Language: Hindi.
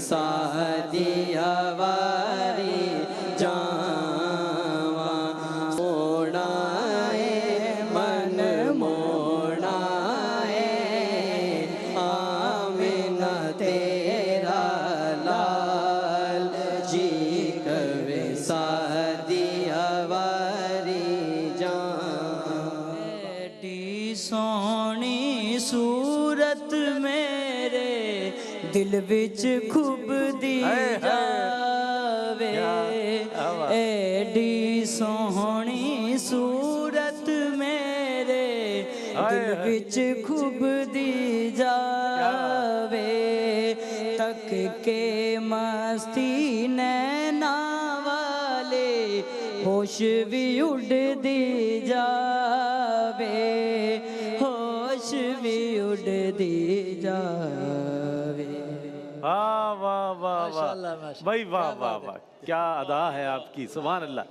सादिया वारी जावा मोड़ा मन मोड़ा आमिना तेरा लाल जी कवे सादिया वारी जावा। एडी सोहनी सूरत मेरे दिल विच खूब दी जावे, एडी सोहनी सूरत मेरे दिल विच खूब दी जावे। तक के मस्ती नैना वाले होश भी उड़ दी जावे, होश भी उड़ दी जावे। वाह वाह वाह वाह भाई, वाह वाह वाह, क्या अदा है आपकी, सुभान अल्लाह।